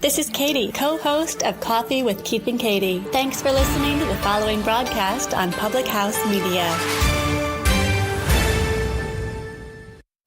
This is Katie, co-host of Coffee with Keith and Katie. Thanks for listening to the following broadcast on Public House Media.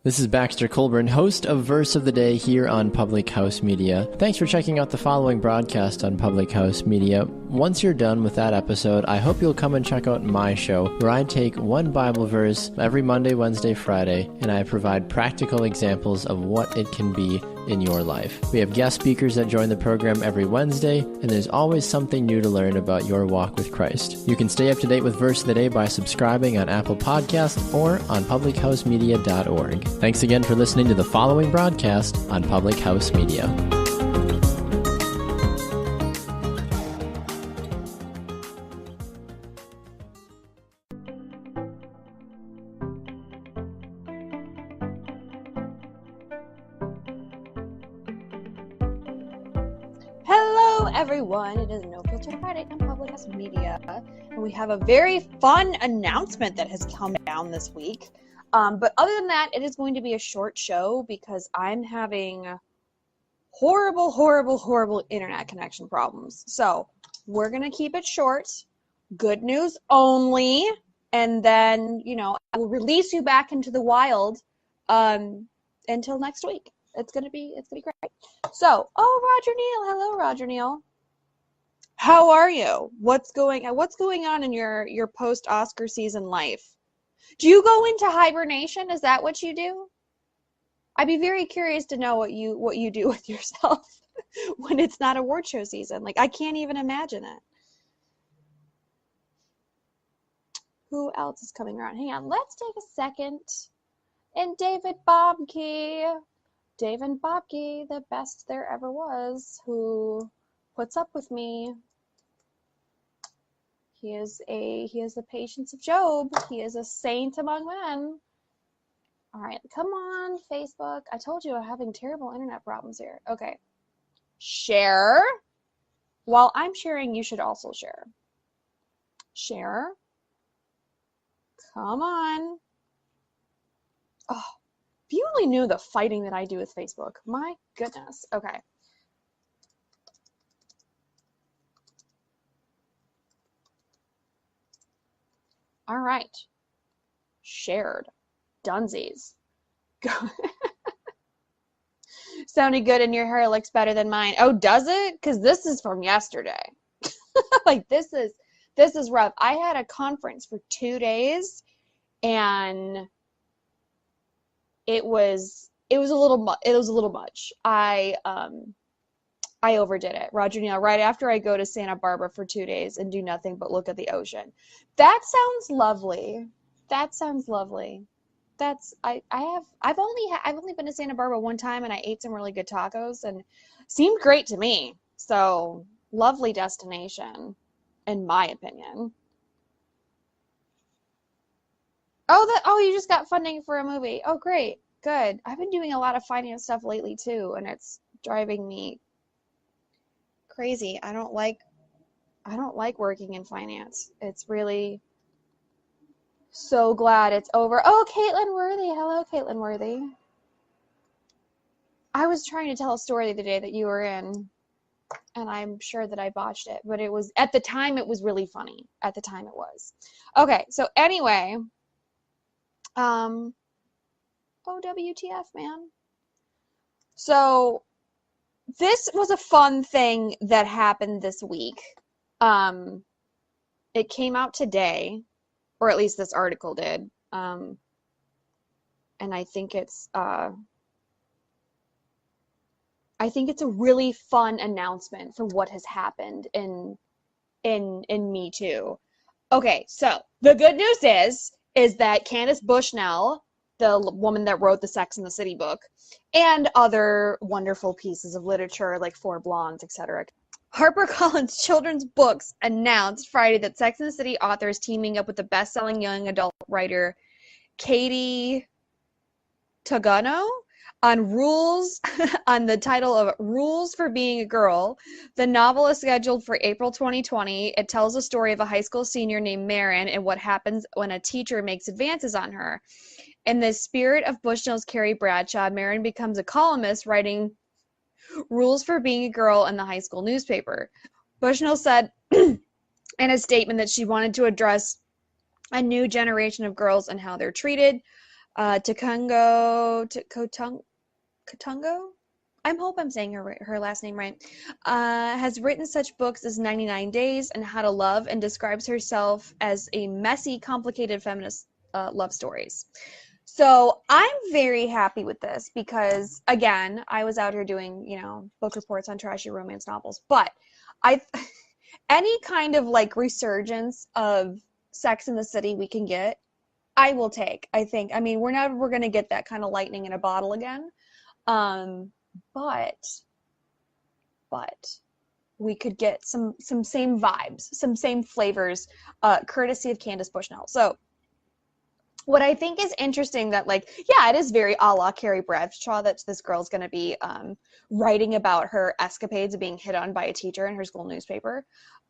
This is Baxter Colburn, host of Verse of the Day here on Public House Media. Thanks for checking out the following broadcast on Public House Media. Once you're done with that episode, I hope you'll come and check out my show, where I take one Bible verse every Monday, Wednesday, Friday, and I provide practical examples of what it can be in your life. We have guest speakers that join the program every Wednesday, and there's always something new to learn about your walk with Christ. You can stay up to date with Verse of the Day by subscribing on Apple Podcasts or on publichousemedia.org. Thanks again for listening to the following broadcast on Public House Media. Everyone, it is No Filter Friday on Public House Media, and we have a very fun announcement that has come down this week. But other than that, it is going to be a short show because I'm having horrible internet connection problems. So we're going to keep it short, good news only, and then, I will release you back into the wild until next week. It's gonna be great. So, Roger Neal, hello, Roger Neal. How are you? What's going on in your post-Oscar season life? Do you go into hibernation? Is that what you do? I'd be very curious to know what you do with yourself when it's not award show season. Like, I can't even imagine it. Who else is coming around? Hang on, let's take a second. And David Bobke, the best there ever was, who puts up with me. He is the patience of Job. He is a saint among men. All right, come on, Facebook. I told you I'm having terrible internet problems here. Okay. Share. While I'm sharing, you should also share. Share. Come on. Oh, if you only knew the fighting that I do with Facebook. My goodness. Okay. All right. Shared. Dunsies. Go. Sounding good and your hair looks better than mine. Oh, does it? Because this is from yesterday. Like, this is rough. I had a conference for 2 days, and it was a little much. I overdid it. Roger Neal, right after I go to Santa Barbara for 2 days and do nothing but look at the ocean. That sounds lovely. I've only been to Santa Barbara one time, and I ate some really good tacos and seemed great to me. So, lovely destination, in my opinion. Oh, you just got funding for a movie. Oh, great. Good. I've been doing a lot of finance stuff lately too, and it's driving me crazy. I don't like working in finance. It's really so glad it's over. Oh, Caitlin Worthy. Hello, Caitlin Worthy. I was trying to tell a story the other day that you were in, and I'm sure that I botched it, but at the time it was really funny. At the time it was. Okay, so anyway, WTF, man. So this was a fun thing that happened this week. It came out today, or at least this article did. And I think it's a really fun announcement for what has happened in metoo. Okay, so the good news is that Candace Bushnell, the woman that wrote the Sex and the City book, and other wonderful pieces of literature like Four Blondes, etc. HarperCollins Children's Books announced Friday that Sex and the City author is teaming up with the best-selling young adult writer Katie Togano on the title of Rules for Being a Girl. The novel is scheduled for April 2020. It tells the story of a high school senior named Marin and what happens when a teacher makes advances on her. In the spirit of Bushnell's Carrie Bradshaw, Marin becomes a columnist writing rules for being a girl in the high school newspaper. Bushnell said in a statement that she wanted to address a new generation of girls and how they're treated. Katungo, I hope I'm saying her last name right, has written such books as 99 Days and How to Love, and describes herself as a messy, complicated feminist love stories. So I'm very happy with this because, again, I was out here doing, book reports on trashy romance novels, but any kind of like resurgence of Sex in the City we can get, I will take. I think. I mean, we're never going to get that kind of lightning in a bottle again. But we could get some same vibes, some same flavors, courtesy of Candace Bushnell. So what I think is interesting that, like, yeah, it is very a la Carrie Bradshaw that this girl's going to be writing about her escapades of being hit on by a teacher in her school newspaper.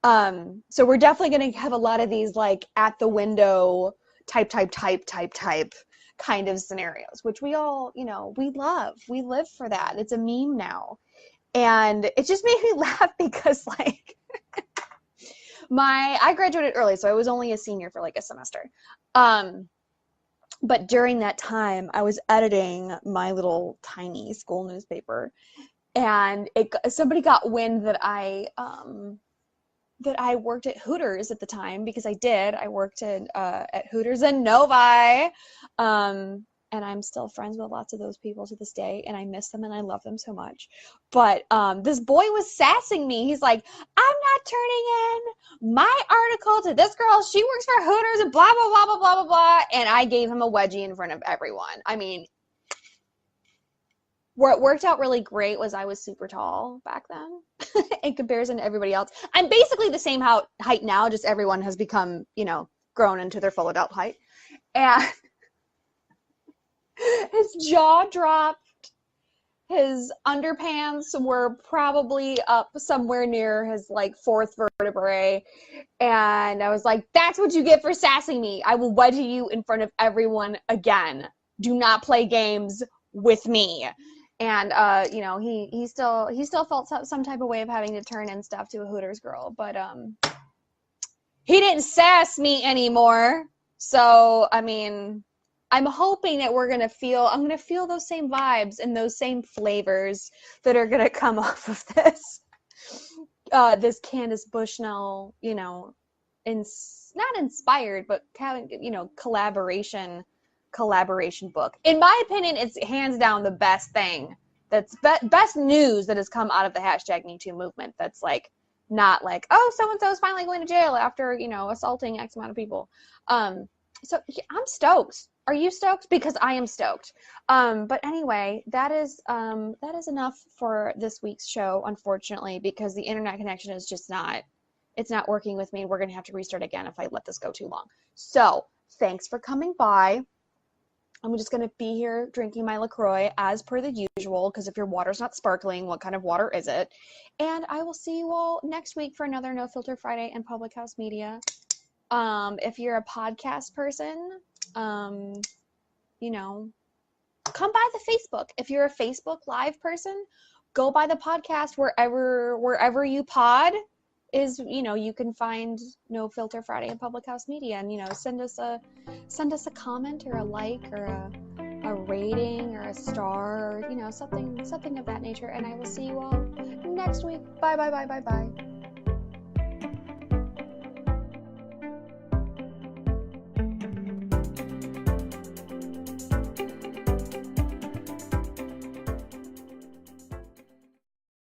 So we're definitely going to have a lot of these, like, at the window type kind of scenarios, which we all, we love. We live for that. It's a meme now. And it just made me laugh because, like, I graduated early, so I was only a senior for like a semester. But during that time, I was editing my little tiny school newspaper, and somebody got wind that I worked at Hooters at the time, because I did. I worked at Hooters and Novi, and I'm still friends with lots of those people to this day, and I miss them and I love them so much. But this boy was sassing me. He's like, I'm not turning in my article to this girl. She works for Hooters and blah, blah, blah, blah, blah, blah, blah. And I gave him a wedgie in front of everyone. I mean, where it worked out really great was I was super tall back then in comparison to everybody else. I'm basically the same height now, just everyone has become, grown into their full adult height. And his jaw dropped. His underpants were probably up somewhere near his, like, fourth vertebrae. And I was like, that's what you get for sassing me. I will wedgie you in front of everyone again. Do not play games with me. And, he still felt some type of way of having to turn in stuff to a Hooters girl. But he didn't sass me anymore. So, I mean, I'm hoping that I'm going to feel those same vibes and those same flavors that are going to come off of this, this Candace Bushnell, not inspired, but collaboration book. In my opinion, it's hands down the best thing. That's best news that has come out of the #MeToo movement. That's like, not like, oh, so-and-so is finally going to jail after, assaulting X amount of people. So yeah, I'm stoked. Are you stoked? Because I am stoked. But anyway, that is enough for this week's show, unfortunately, because the internet connection is just it's not working with me. We're going to have to restart again if I let this go too long. So thanks for coming by. I'm just going to be here drinking my LaCroix as per the usual, because if your water's not sparkling, what kind of water is it? And I will see you all next week for another No Filter Friday and Public House Media. If you're a podcast person, come by the Facebook. If you're a Facebook Live person, go by the podcast wherever you pod is, you can find No Filter Friday and Public House Media, and send us a comment or a like or a rating or a star or something of that nature. And I will see you all next week. Bye.